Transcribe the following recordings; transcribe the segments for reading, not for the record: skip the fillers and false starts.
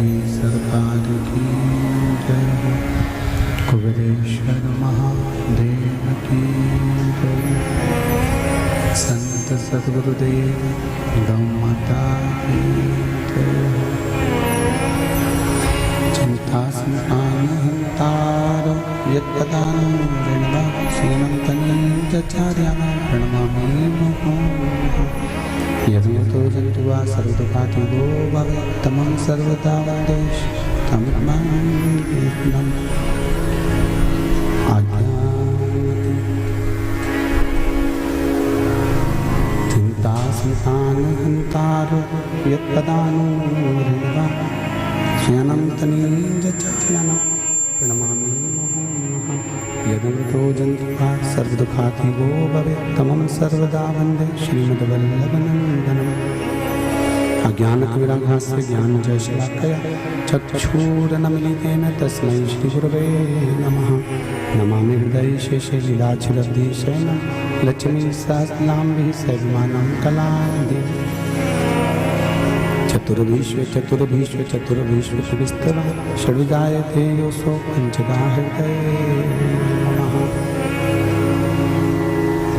की सरकार की जय हो। कुबेरेश्वर महादेव की जय। संत सद्गुरुदेव गौ माता की जय हो। चिंता संतान हंतार यत्पदानं ऋणवाक्सीनं तनीचार्याणां प्रणमामि मुहुः। यदुतो जन्तुवा सर्वदुःखातिगो भवेत् तमं सर्वदा वन्दे तमं आज्ञामति। चिन्ता संतानहन्तारो यत्पदानो ऋणवाक्सीनं तनीचार्याणां प्रणमामि मुहुः। यदुतो जन्तुवा सर्वदुःखातिगो भवेत् तमं सर्वदा वन्दे श्रीमद्वल्लभनन्दनम्। अज्ञानतिमिरान्धस्य ज्ञानञ्जनशलाकया चक्षुरुन्मीलितेन तस्मै श्रीगुरवे नमः। नमामि हृदये शेषे लीलाच्छिदब्धिशयनं लक्ष्मीसहस्रनाम्भिः सेव्यमानं कलादेवी। चतुर्भीष्व विस्तरा षड्विधायते योऽसौ पञ्चदा हृदये नमः।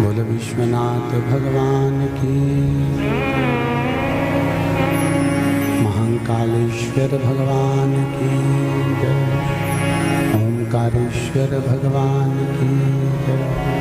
बोल विश्वनाथ भगवान की, महाकालेश्वर भगवान की जय। ओंकारेश्वर भगवान की जय।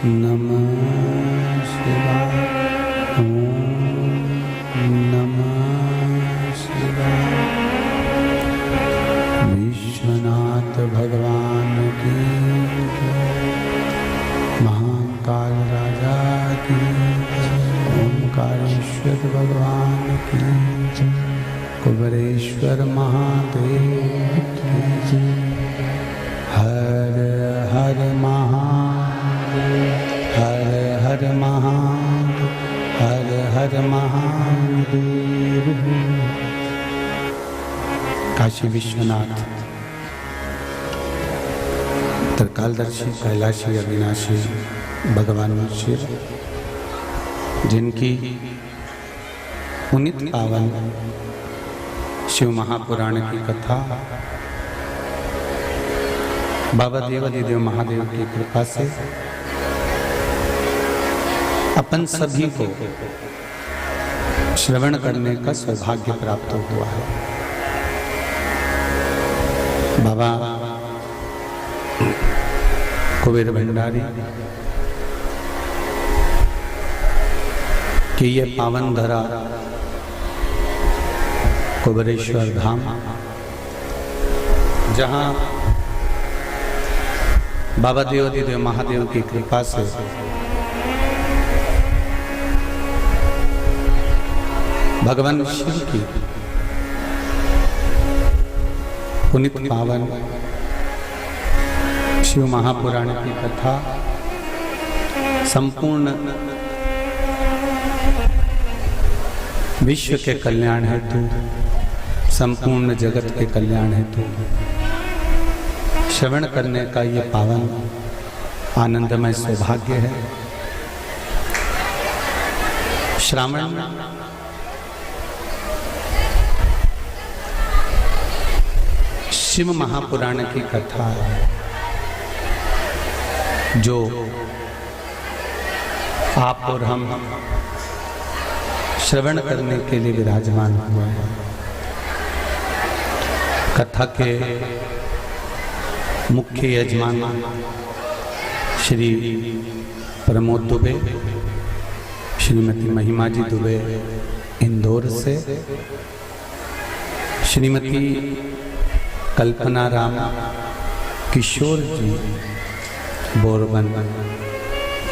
नमः कुबेरेश्वर भगवान की जय। कुबेरेश्वर महादेव की जय। हर हर महादेव, हर हर महादेव, हर हर महादेव। काशी विश्वनाथ त्रिकालदर्शी कैलाशी अविनाशी भगवान शिव, जिनकी पुनित पावन शिव महापुराण की कथा बाबा देवादिदेव महादेव की कृपा से अपन सभी को श्रवण करने का सौभाग्य प्राप्त हुआ है। बाबा कुबेर भंडारी कि ये पावन धरा कुबेरेश्वर धाम, जहाँ बाबा देवादिदेव महादेव की कृपा से भगवान शिव की पुनित पावन शिव महापुराण की कथा संपूर्ण विश्व के कल्याण हेतु, संपूर्ण जगत के कल्याण हेतु श्रवण करने का ये पावन आनंदमय सौभाग्य है। श्रावण शिव महापुराण की कथा जो आप और हम श्रवण करने के लिए विराजमान हुए हैं। कथा के मुख्य यजमान श्री प्रमोद दुबे, श्रीमती महिमा जी दुबे इंदौर से, श्रीमती कल्पना राम किशोर जी बोरबन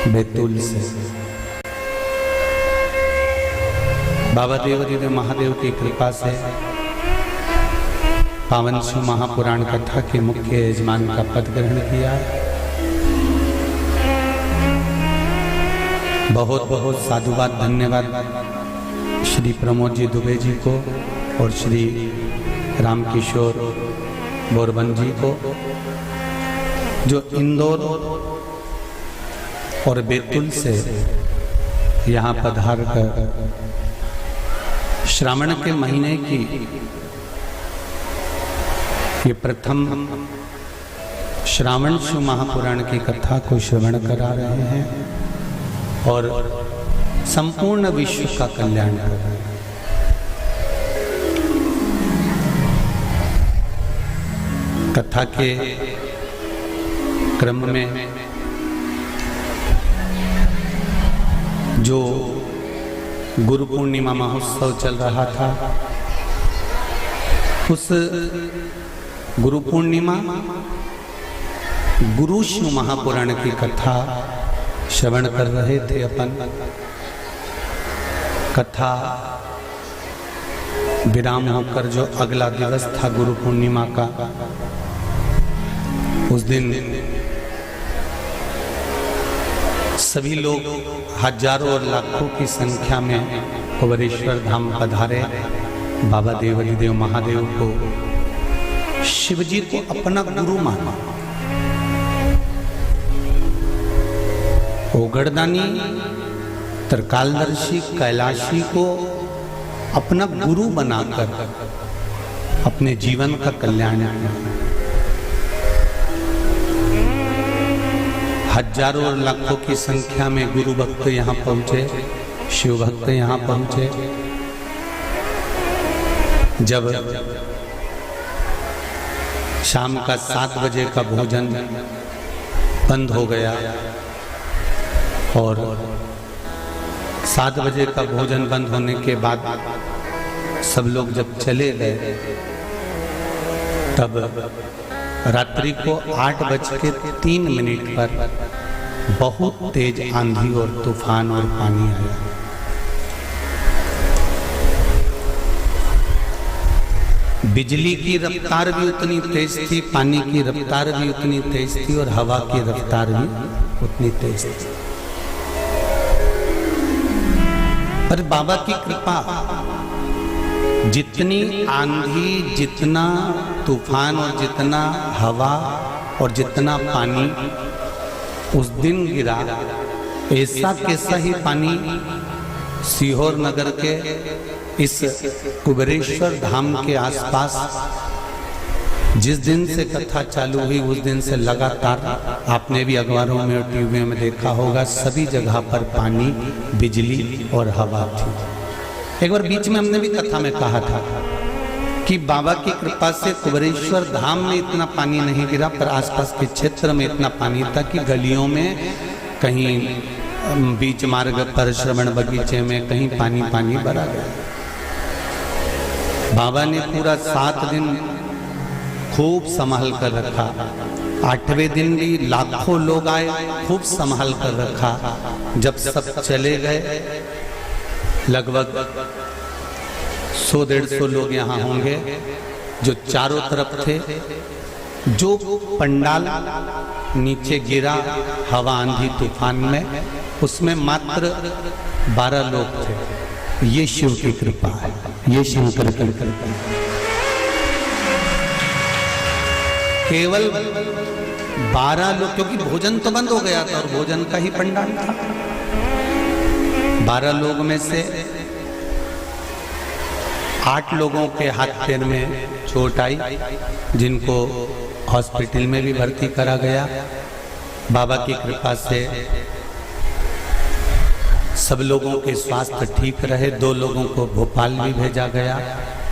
बैतूल से। बाबा देवादिदेव महादेव की कृपा से पावन शिव महापुराण कथा के मुख्य यजमान का पद ग्रहण किया। बहुत बहुत साधुवाद, धन्यवाद श्री प्रमोद जी दुबे जी को और श्री राम किशोर बोरबन जी को, जो इंदौर और बैतूल से यहाँ पधार कर श्रावण के महीने की ये प्रथम श्रावण शिव महापुराण की कथा को श्रवण करा रहे हैं और संपूर्ण विश्व का कल्याण कर रहे हैं। कथा के क्रम में जो गुरु पूर्णिमा महोत्सव चल रहा था, उस गुरु पूर्णिमा गुरु शिव महापुराण की कथा श्रवण कर रहे थे अपन। कथा विराम होकर जो अगला दिवस था गुरु पूर्णिमा का, उस दिन सभी लोग हजारों और लाखों की संख्या में कुबेरेश्वर धाम पधारे। बाबा देवादिदेव महादेव को शिव जी को अपना गुरु माना। ओगड़दानी त्रिकालदर्शी कैलाशी को अपना गुरु बनाकर अपने जीवन का कल्याण किया। हजारों और लाखों की संख्या में गुरु भक्त यहाँ पहुंचे, शिव भक्त यहाँ पहुंचे। जब शाम का 7 बजे का भोजन बंद हो गया और 7 बजे का भोजन बंद होने के बाद सब लोग जब चले गए, तब रात्रि को 8:03 पर बहुत तेज आंधी और तूफान और पानी आया। बिजली की रफ्तार भी उतनी तेज थी, पानी की रफ्तार भी उतनी तेज थी और हवा की रफ्तार भी उतनी तेज थी। पर बाबा की कृपा, जितनी आंधी, जितना तूफान और जितना हवा और जितना पानी उस दिन गिरा, ऐसा कैसा ही पानी सीहोर नगर के इस कुबेरेश्वर धाम के आसपास जिस दिन से कथा चालू हुई उस दिन से लगातार, आपने भी अखबारों में और टीवी में देखा होगा, सभी जगह पर पानी, बिजली और हवा थी। एक बार बीच में हमने भी कथा में कहा था कि बाबा की कृपा से कुबेरेश्वर धाम में इतना पानी नहीं गिरा, पर आसपास के क्षेत्र में इतना पानी था कि गलियों में, कहीं बीच मार्ग पर, श्रवण बगीचे में कहीं पानी पानी भरा गया। बाबा ने पूरा 7 दिन खूब संभाल कर रखा। 8वें दिन भी लाखों लोग आए, खूब संभाल कर रखा। जब सब चले गए, लगभग 100-150 लोग यहाँ होंगे जो चारों तरफ थे। जो पंडाल नीचे गिरा हवा आंधी तूफान में, उसमें मात्र 12 लोग थे। ये शिव की कृपा है, ये शंकर की कृपा है। केवल 12 लोग, क्योंकि भोजन तो बंद हो गया था और भोजन का ही पंडाल था। 12 लोग में से 8 लोगों के हाथ पैर में चोट आई, जिनको हॉस्पिटल में भी भर्ती करा गया। बाबा की कृपा से सब लोगों के स्वास्थ्य ठीक रहे। 2 लोगों को भोपाल भी भेजा गया,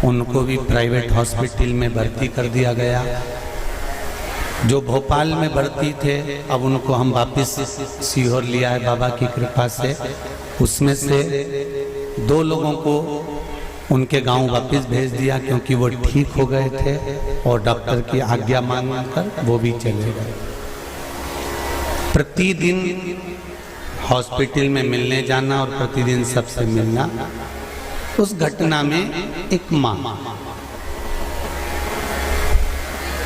उनको भी प्राइवेट हॉस्पिटल में भर्ती कर दिया गया। जो भोपाल में भर्ती थे, अब उनको हम वापस सीहोर लिया है बाबा की कृपा से। उसमें से 2 लोगों को उनके गांव वापस भेज दिया, क्योंकि वो ठीक हो गए थे और डॉक्टर की आज्ञा मांगकर वो भी चले गए। प्रतिदिन हॉस्पिटल में मिलने जाना और प्रतिदिन सबसे मिलना। उस घटना में एक माँ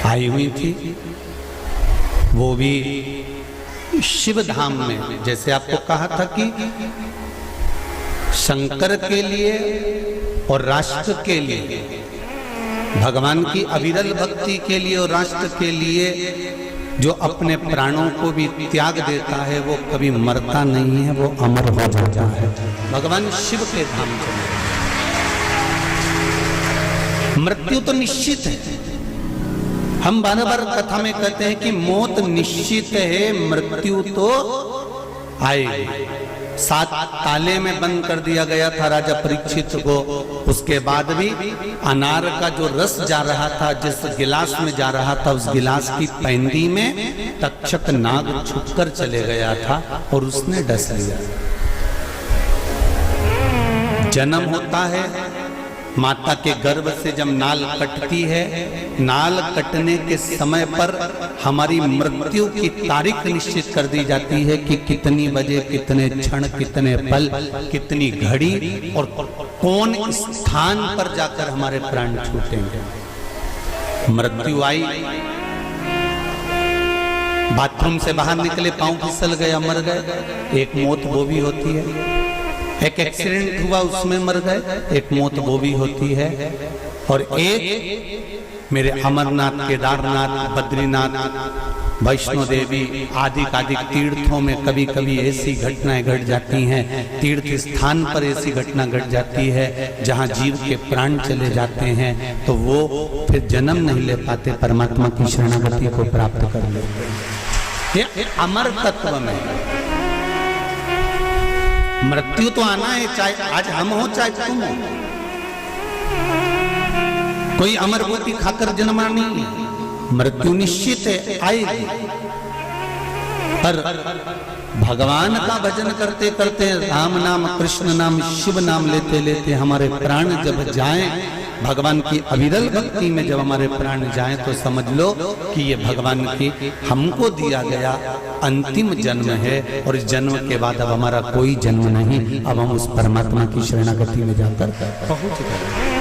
आई हुई थी, वो भी शिव धाम में। जैसे आपको कहा था कि शंकर के लिए और राष्ट्र के लिए, भगवान की अविरल भक्ति के लिए और राष्ट्र के लिए जो अपने प्राणों को भी त्याग देता है, वो कभी मरता नहीं है, वो अमर हो जाता है। भगवान शिव के धाम चले। मृत्यु तो निश्चित है। हम बार बार कथा में कहते हैं कि मौत निश्चित है, मृत्यु तो आएगी। 7 ताले में बंद कर दिया गया था राजा परीक्षित को। उसके बाद भी अनार का जो रस जा रहा था, जिस गिलास में जा रहा था, उस गिलास की पैंदी में तक्षक नाग छुपकर चले गया था और उसने डस लिया। जन्म होता है, माता के गर्भ से जब नाल कटती है, नाल कटने के समय पर हमारी मृत्यु की तारीख निश्चित कर दी जाती है कि कितनी बजे, कितने क्षण, कितने पल, कितनी घड़ी और कौन स्थान पर जाकर हमारे प्राण छूटेंगे। मृत्यु आई, बाथरूम से बाहर निकले, पांव फिसल गया, मर गए। एक मौत वो भी होती है। एक एक्सीडेंट हुआ, उसमें मर गए, एक मौत वो भी होती है। और एक मेरे अमरनाथ, केदारनाथ, बद्रीनाथ, वैष्णो देवी आदि तीर्थों में कभी कभी ऐसी घटनाएं घट जाती हैं, तीर्थ स्थान पर ऐसी घटना घट जाती है जहां जीव के प्राण चले जाते हैं, तो वो फिर जन्म नहीं ले पाते, परमात्मा की शरणागति को प्राप्त कर लेते हैं। ये अमर तत्व में मृत्यु तो आना है, चाहे आज हम हो चाहे तुम हो। कोई अमरभूति खाकर जन्मा नहीं, मृत्यु निश्चित है, आएगी। पर भगवान का भजन करते करते, राम नाम, कृष्ण नाम, शिव नाम लेते लेते हमारे प्राण जब जाएं, भगवान की अविरल भक्ति में जब हमारे प्राण जाएं, तो समझ लो कि ये भगवान की हमको दिया गया अंतिम जन्म है। और इस जन्म के बाद अब हमारा कोई जन्म नहीं, अब हम उस परमात्मा की शरणागति में जाकर पहुंच गए।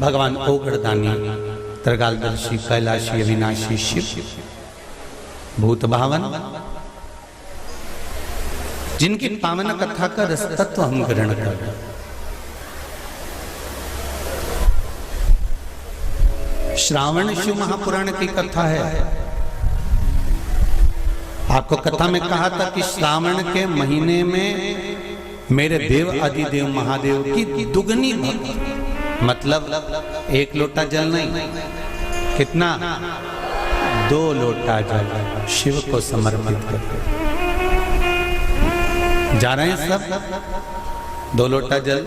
भगवान ओगड़दानी त्रिकालदर्शी कैलाशी अविनाशी शिव भूत भावन, जिनकी पावन कथा का रस तत्व हम ग्रहण कर। श्रावण शिव महापुराण की कथा है। आपको कथा में कहा था कि श्रावण के महीने में मेरे देव आदिदेव महादेव की दुगनी भक्ति, मतलब एक लोटा जल नहीं, कितना 2 लोटा जल शिव को समर्पित करते। जा रहे हैं सब 2 लोटा जल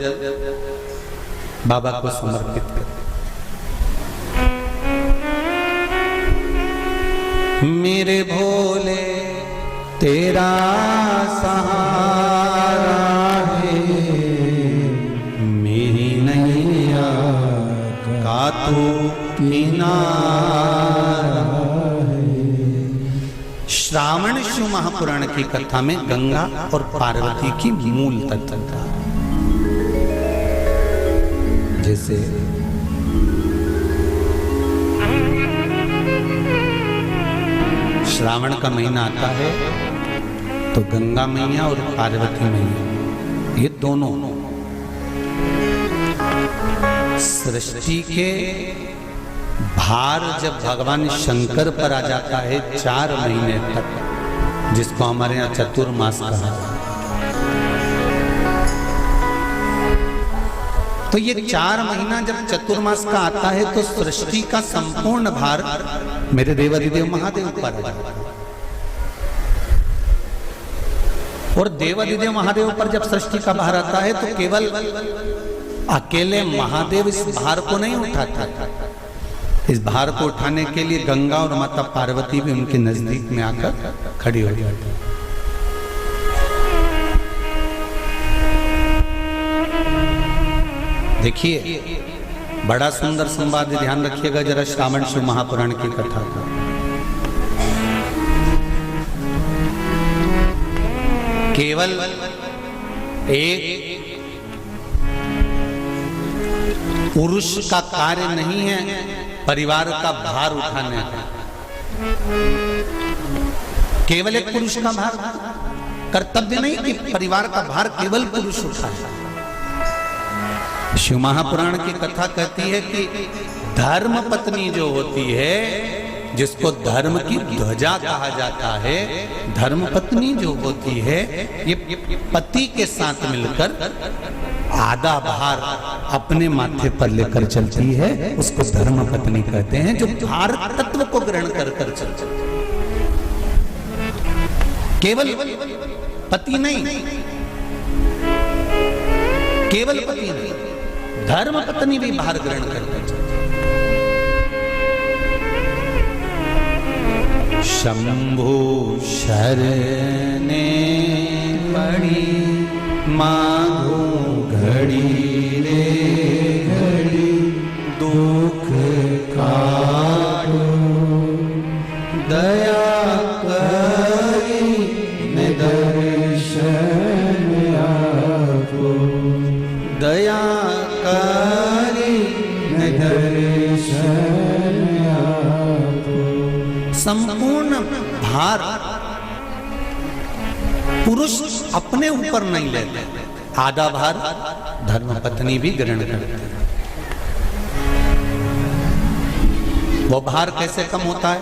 बाबा को समर्पित करते। मेरे भोले तेरा सहारा है, मेरी नैया का तू किनारा है। श्रावण शिव महापुराण की कथा में गंगा और पार्वती की मूल तत्वता, जैसे श्रावण का महीना आता है तो गंगा मैया और पार्वती मैया, ये दोनों सृष्टि के भार जब भगवान शंकर पर आ जाता है 4 महीने तक, जिसको हमारे यहाँ चतुर्मास कहा, तो ये 4 महीना जब चतुर्मास का आता है तो सृष्टि का संपूर्ण भार मेरे देवादिदेव महादेव पर है। और देवादिदेव महादेव पर जब सृष्टि का भार आता है तो केवल अकेले महादेव इस भार को नहीं उठाता, इस भार को उठाने के लिए गंगा और माता पार्वती भी उनके नजदीक में आकर खड़ी हो जाती है। देखिए बड़ा सुंदर संवाद, ध्यान रखिएगा जरा श्रावण शिव महापुराण की कथा का। केवल एक पुरुष का कार्य नहीं है परिवार का भार उठाने का, केवल एक पुरुष का भार कर्तव्य नहीं कि परिवार का भार केवल पुरुष उठाए। शिव महापुराण की कथा कहती है कि धर्म पत्नी जो होती है, जिसको धर्म की ध्वजा कहा जाता है, धर्म पत्नी जो होती है ये पति के साथ मिलकर आधा भार अपने माथे पर लेकर चलती है, उसको धर्म पत्नी कहते हैं, जो भार तत्व को ग्रहण कर चलती है। केवल पति नहीं, केवल पति नहीं, धर्म पत्नी भी भार ग्रहण करते चलते। शंभु शरणे पड़ी मांगू घड़ी रे घड़ी, दुख काटो दया करी ने दर्शन आपो, दया करी ने दर्शन आपो। संपूर्ण भार पुरुष अपने ऊपर नहीं लेते, आधा भार धर्मपत्नी भी ग्रहण करते हैं। वो भार कैसे कम होता है,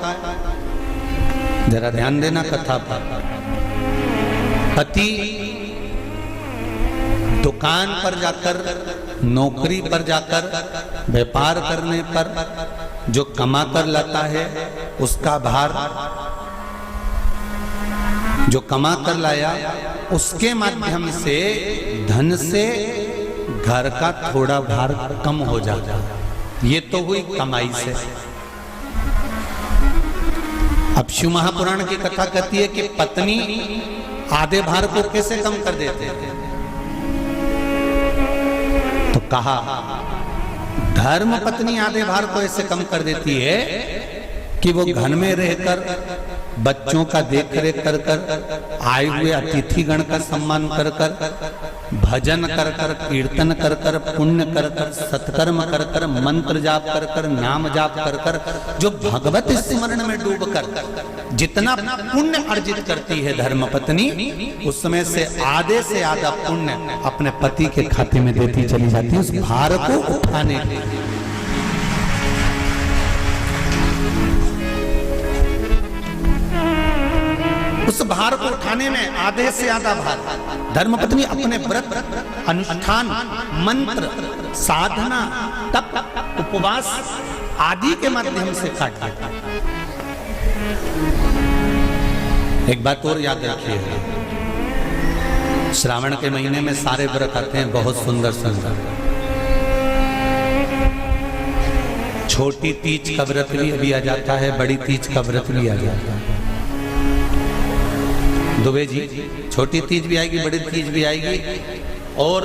जरा ध्यान देना कथा पर। पति दुकान पर जाकर, नौकरी पर जाकर, व्यापार करने पर जो कमा कर लाता है, उसका भार जो कमा कर लाया उसके माध्यम से धन से घर का थोड़ा भार कम हो जाता है। ये तो हुई कमाई से। अब शिव महापुराण की कथा कहती है कि पत्नी आधे भार को कैसे कम कर देते हैं, तो कहा धर्म पत्नी आधे भार को ऐसे कम कर देती है कि वो घर में रहकर बच्चों का देख रेख कर कर, आए हुए अतिथि गण का सम्मान कर कर, भजन कर कर, कीर्तन कर कर, पुण्य कर कर, सत्कर्म कर कर, मंत्र जाप कर कर, नाम जाप कर कर, जो भगवत स्मरण में डूब कर जितना पुण्य अर्जित करती है धर्मपत्नी, उसमें से आधे से आधा पुण्य अपने पति के खाते में देती चली जाती है उस भार को उठाने के लिए। उस भार को उठाने में आधे से आधा भार धर्मपत्नी अपने व्रत, अनुष्ठान, मंत्र, साधना, तप, उपवास आदि के माध्यम से काटती है। एक बात और याद रखिए, श्रावण के महीने में सारे व्रत आते हैं बहुत सुंदर सुंदर। छोटी तीज का व्रत भी आ जाता है, बड़ी तीज का व्रत भी आ जाता है। दुबे जी, छोटी तीज भी आएगी, बड़ी तीज भी आएगी, और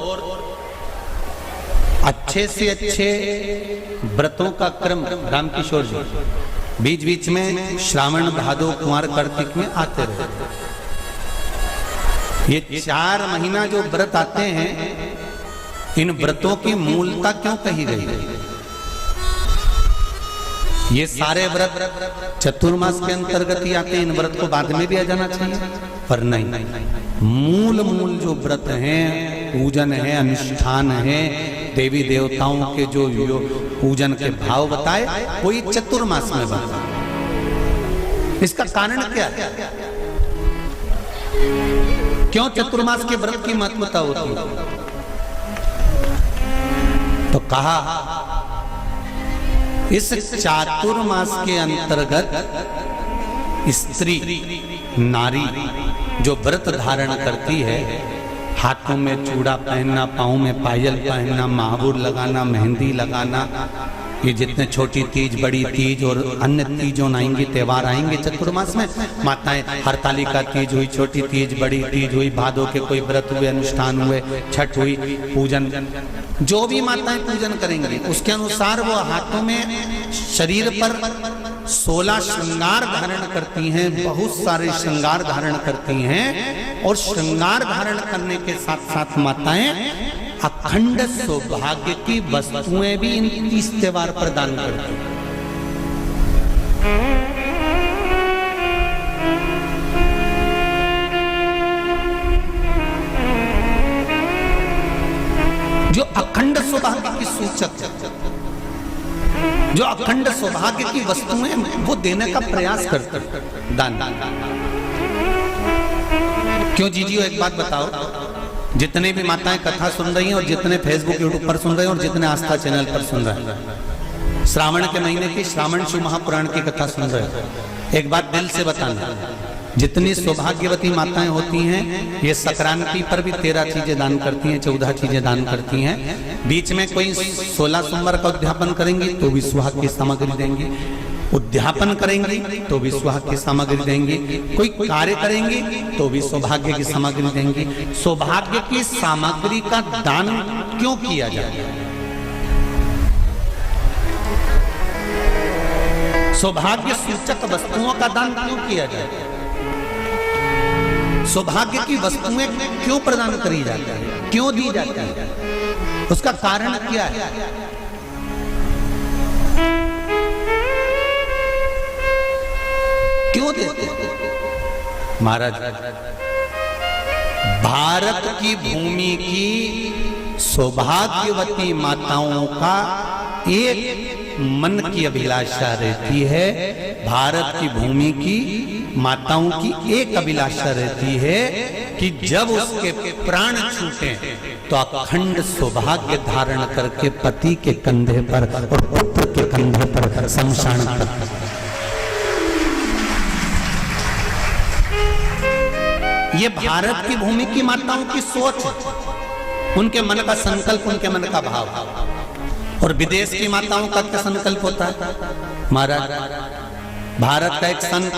अच्छे से अच्छे व्रतों का क्रम रामकिशोर जी बीच बीच में श्रावण, भादो, कुंवर, कार्तिक में आते रहे। ये 4 महीना जो व्रत आते हैं, इन व्रतों की मूलता क्यों कही गई है? ये सारे व्रत चतुर्मास के अंतर्गत ही आते हैं, इन व्रत को बाद में भी आ जाना चाहिए, पर नहीं। मूल जो व्रत हैं, पूजन है, अनुष्ठान है, देवी देवताओं के जो पूजन के भाव बताए, वही चतुर्मास में बताए। इसका कारण क्या है? क्यों चतुर्मास के व्रत की महत्वता होती है? तो कहा इस चातुर्मास के अंतर्गत स्त्री, नारी जो व्रत धारण करती है, हाथों में चूड़ा पहनना, पाँव में पायल पहनना, महावुर लगाना, मेहंदी लगाना, ये जितने छोटी तीज, बड़ी तीज और अन्य तीजों आएंगी, त्योहार आएंगे चतुर्मास में, माताएं हरतालिका तीज हुई, छोटी तीज, बड़ी तीज हुई, भादों के कोई व्रत हुए, अनुष्ठान हुए, छठ हुई, पूजन, जो भी माताएं पूजन करेंगी उसके अनुसार वो हाथों में, शरीर पर 16 श्रृंगार धारण करती हैं, बहुत सारे श्रृंगार धारण करती हैं, और श्रृंगार धारण करने के साथ साथ माताएं अखंड सौभाग्य की वस्तुएं भी इन 30 त्योहार पर दान करती हैं। जो अखंड सौभाग्य की सूचक है, जो अखंड सौभाग्य की वस्तुएं वो देने का प्रयास करते हैं, दान। क्यों जीजियो, एक बात बताओ, जितने भी माताएं कथा सुन रही हैं और जितने फेसबुक, यूट्यूब पर सुन रहे हैं और जितने आस्था चैनल पर सुन रहे हैं, श्रावण के महीने की श्रावण शिव महापुराण की कथा सुन रहे हैं, एक बात दिल से बताना, जितनी सौभाग्यवती माताएं होती हैं, ये संक्रांति पर भी 13 चीजें दान करती हैं, 14 चीजें दान करती हैं। बीच में कोई 16 सोमवार का उद्यापन करेंगी तो भी सुहाग की सामग्री देंगी, उद्यापन करेंगी तो भी सुहाग की सामग्री देंगी, कोई कार्य करेंगी तो भी सौभाग्य की सामग्री देंगी। सौभाग्य की सामग्री का दान क्यों किया जाता है? सौभाग्य सूचक वस्तुओं का दान क्यों किया जाता है? सौभाग्य की वस्तुएं क्यों प्रदान करी जाती है, क्यों दी जाती है? उसका कारण क्या है? क्यों देते हैं? महाराज, भारत की भूमि की सौभाग्यवती माताओं का एक मन की अभिलाषा रहती है, भारत की भूमि की माताओं की एक अभिलाषा रहती है कि जब उसके प्राण छूटे तो अखंड सौभाग्य धारण करके पति के कंधे पर और पुत्र के कंधे पर शमशान पर। ये भारत की भूमि की माताओं की सोच, उनके मन का संकल्प, उनके मन का भाव। और विदेश की माताओं का क्या संकल्प होता है? महाराज, भारत का एक संत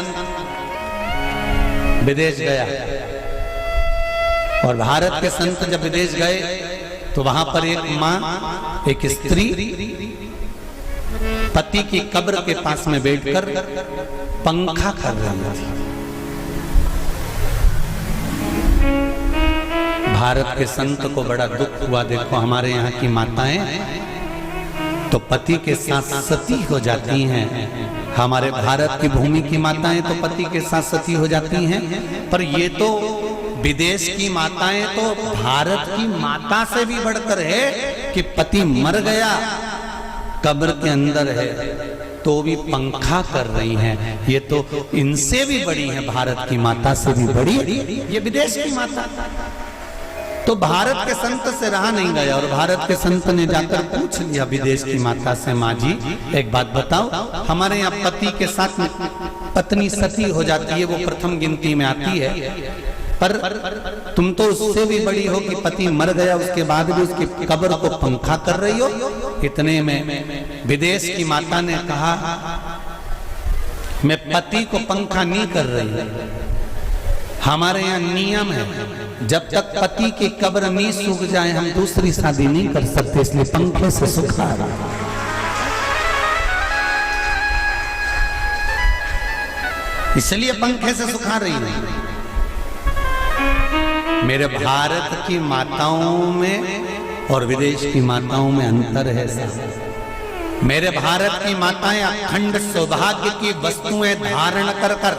विदेश गया और भारत के संत जब विदेश गए तो वहां पर एक मां, एक स्त्री पति की कब्र के पास में बैठकर पंखा कर रही थी। भारत के संत को बड़ा दुख हुआ। देखो हमारे यहाँ की माताएं तो पति के साथ सती हो जाती हैं, हमारे भारत की भूमि की माताएं तो पति के साथ सती हो जाती हैं, पर ये तो विदेश की माताएं तो भारत की माता से भी बढ़कर है कि पति मर गया, कब्र के अंदर है तो भी पंखा कर रही हैं। ये तो इनसे भी बड़ी है, भारत की माता से भी बड़ी ये विदेश की माता। तो भारत के संत से रहा नहीं गया और भारत के संत ने जाकर पूछ लिया विदेश की माता से, माँ जी एक बात बताओ, हमारे यहाँ पति के साथ पत्नी सती हो जाती है, वो प्रथम गिनती में आती है, पर तुम तो उससे भी बड़ी हो कि पति मर गया उसके बाद भी उसकी कब्र को पंखा कर रही हो। इतने में विदेश की माता ने कहा, मैं पति को पंखा नहीं कर रही, हमारे यहाँ नियम है जब तक पति की कब्र नहीं सूख जाए हम दूसरी शादी नहीं कर सकते, इसलिए पंखे से सुखा रहा। इसलिए पंखे से सुखा रही है। मेरे भारत की माताओं में और विदेश की माताओं में अंतर है साहब। मेरे भारत की माताएं अखंड सौभाग्य की वस्तुएं धारण कर कर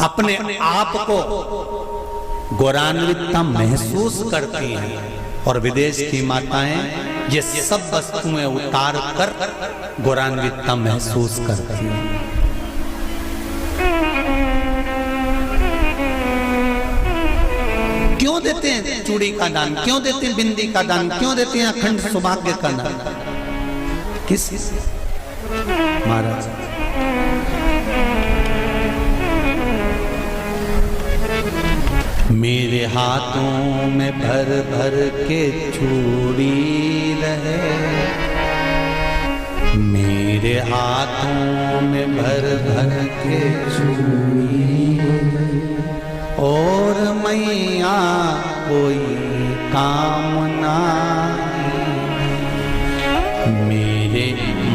अपने आप को गौरवान्वितता महसूस करती हैं और विदेश की माताएं ये सब वस्तुएं उतार कर गौरवान्वितता महसूस करती हैं। क्यों देते हैं चूड़ी का दान, क्यों देते हैं बिंदी का दान, क्यों देते हैं अखंड सौभाग्य का दान? किस महाराज मेरे हाथों में भर भर के चूड़ी रहे, मेरे हाथों में भर भर के चूड़ी और मैया कोई कामना, मेरे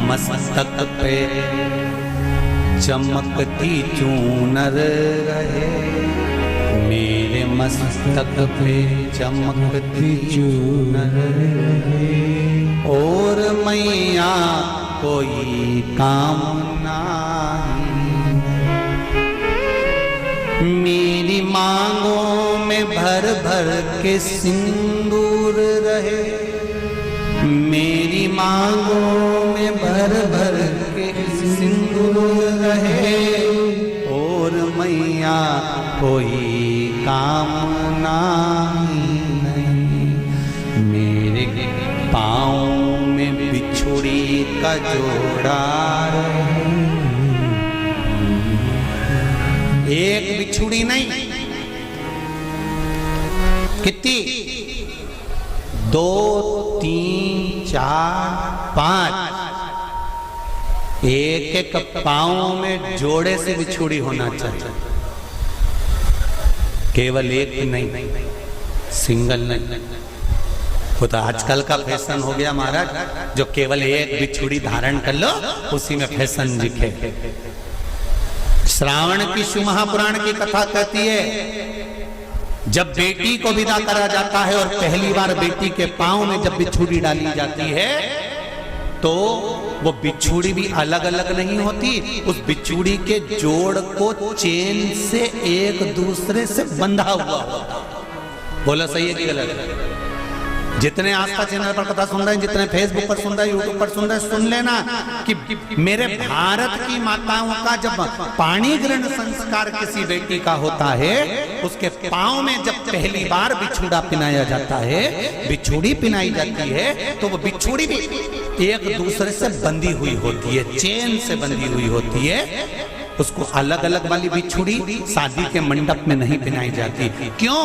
मस्तक पे चमकती चूनर रहे, मेरे मस्तक पे चमकती चूनर रहे और मैया कोई कामना, मेरी मांगों में भर भर के सिंदूर रहे, मेरी मांगों में भर भर के सिंदूर रहे और मैया कोई कामना नहीं, मेरे पाँव में बिछुड़ी का जोड़ा रहे, एक बिछुड़ी नहीं, कितनी? 2, 3, 4, 5, एक एक पाँव में जोड़े से बिछुड़ी होना चाहिए, केवल एक नहीं, सिंगल नहीं। वो तो आजकल का फैशन हो गया महाराज, जो केवल एक बिछुड़ी धारण कर लो उसी में फैशन दिखे। श्रावण की शिव महापुराण की कथा कहती है जब बेटी को विदा करा जाता है और पहली बार बेटी के पांव में जब बिछुड़ी डाली जाती है तो वो बिछुड़ी भी अलग अलग नहीं होती, उस बिछुड़ी के जोड़ को चेन से एक दूसरे से बंधा हुआ होता। बोला सही है कि गलत? जितने आस्था चैनल पर कथा सुन रहे हैं, जितने फेसबुक पर सुन रहे हैं, यूट्यूब पर सुन रहे हैं, सुन लेना कि मेरे भारत की माताओं का जब पाणी ग्रहण संस्कार किसी बेटी का होता है, उसके पांव में जब पहली बार बिछुड़ा पिनाया जाता है, बिछुड़ी पिनाई जाती है, तो वो बिछुड़ी भी एक दूसरे से बंधी हुई होती है, चेन से बंधी हुई होती है। उसको अलग अलग वाली बिछुड़ी शादी के मंडप में नहीं पिनाई जाती। क्यों?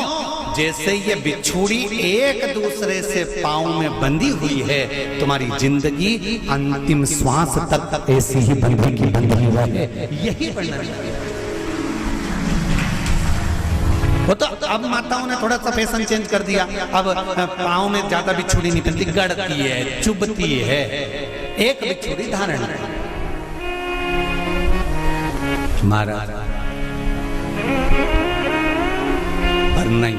जैसे ये बिछुड़ी एक दूसरे से पांव में बंधी हुई है, तुम्हारी जिंदगी अंतिम श्वास तक ऐसी ही बंधी की बंधी रहे, यही वर्णन है। वो तो अब माताओं ने थोड़ा सा फैशन चेंज कर दिया, अब पांव में ज्यादा बिछुड़ी नहीं पहनती, गड़ती है, चुभती है, एक बिछुड़ी धारण है। महाराज पर नहीं,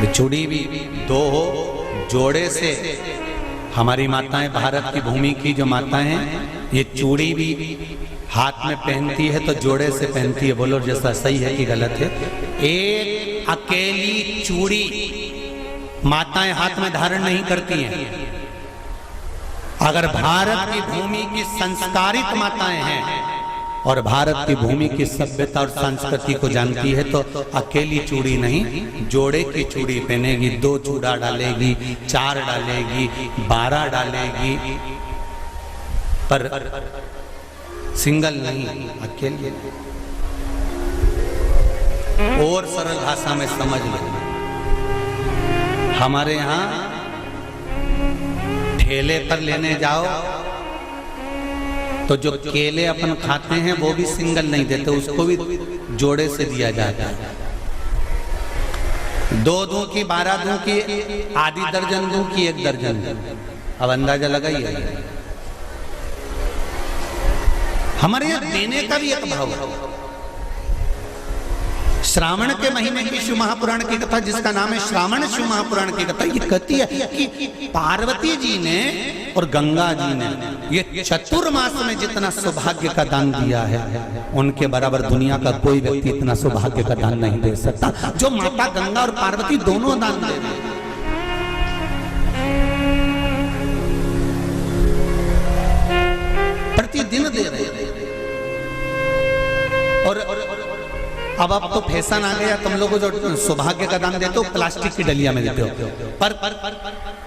चूड़ी भी दो हो, जोड़े से। हमारी माताएं, भारत की भूमि की जो माताएं हैं, ये चूड़ी भी हाथ में पहनती है तो जोड़े से पहनती है। बोलो जैसा सही है कि गलत है? एक अकेली चूड़ी माताएं हाथ में धारण नहीं करती हैं। अगर भारत की भूमि की संस्कारित माताएं हैं और भारत की भूमि की सभ्यता और संस्कृति को जानती है तो अकेली चूड़ी नहीं, जोड़े की चूड़ी पहनेगी। 2 चूड़ा डालेगी, 4 डालेगी, 12 डालेगी, पर सिंगल नहीं, अकेले। और सरल भाषा में समझ लो, हमारे यहाँ ठेले पर लेने जाओ तो जो केले अपन खाते हैं वो भी सिंगल नहीं देते, उसको भी जोड़े से दिया जाता है। 2 दूं की, 12 दूं की, आधी दर्जन दूं की 1 दर्जन दूं। अब अंदाजा लगाइए। हमारे यहाँ देने का भी एक भाव है। श्रावण के महीने की शिव महापुराण की कथा, जिसका नाम है श्रावण शिव महापुराण की कथा, ये कहती है कि पार्वती जी ने और गंगा जी ने ये चतुर्मास में जितना सौभाग्य का दान दिया है, उनके बराबर दुनिया का कोई व्यक्ति इतना सौभाग्य का दान नहीं दे सकता जो माता गंगा और पार्वती दोनों दान दे रहे हैं। प्रतिदिन दे रहे हैं। और अब तो फैशन आ गया, तुम लोगों को जो सौभाग्य का दान देते हो प्लास्टिक की डलिया में देते हो। पर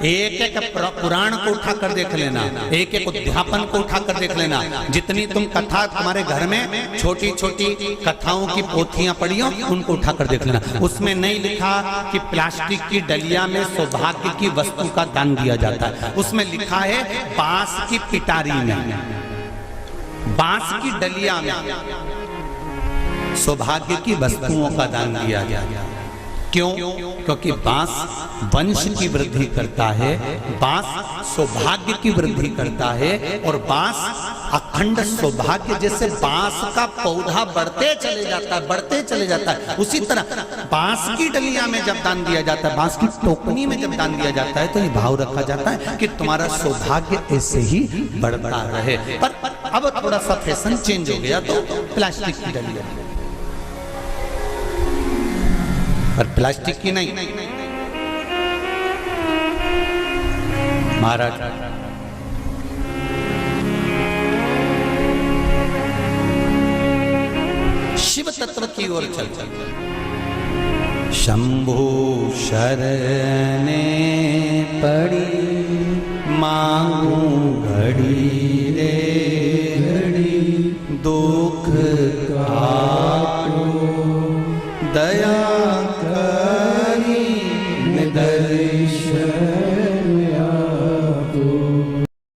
एक एक पुराण को उठा कर देख लेना, एक एक उद्यापन को उठा कर देख लेना। जितनी तुम कथा तुम्हारे घर में छोटी छोटी कथाओं की पोथियां पढ़ी हो, उनको उठा कर देख लेना। उसमें नहीं लिखा कि प्लास्टिक की डलिया में सौभाग्य की वस्तु का दान दिया जाता है। उसमें लिखा है बांस की पिटारी में, बांस की डलिया में सौभाग्य की वस्तुओं का दान दिया गया। क्यों? क्योंकि बांस वंश की वृद्धि करता है, बांस सौभाग्य की वृद्धि करता है, और बांस अखंड सौभाग्य। जैसे बांस का पौधा बढ़ते चले जाता है, बढ़ते चले जाता है, उसी तरह बांस की डलिया में जब दान दिया जाता है, बांस की टोकनी में जब दान दिया जाता है, तो ये भाव रखा जाता है कि तुम्हारा सौभाग्य ऐसे ही बढ़ता रहे। पर अब थोड़ा सा फैशन चेंज हो गया तो प्लास्टिक की डलिया, पर प्लास्टिक की नहीं। महाराज शिव तत्व की ओर चल चल। शंभु शरणे पड़ी मांगू घड़ी,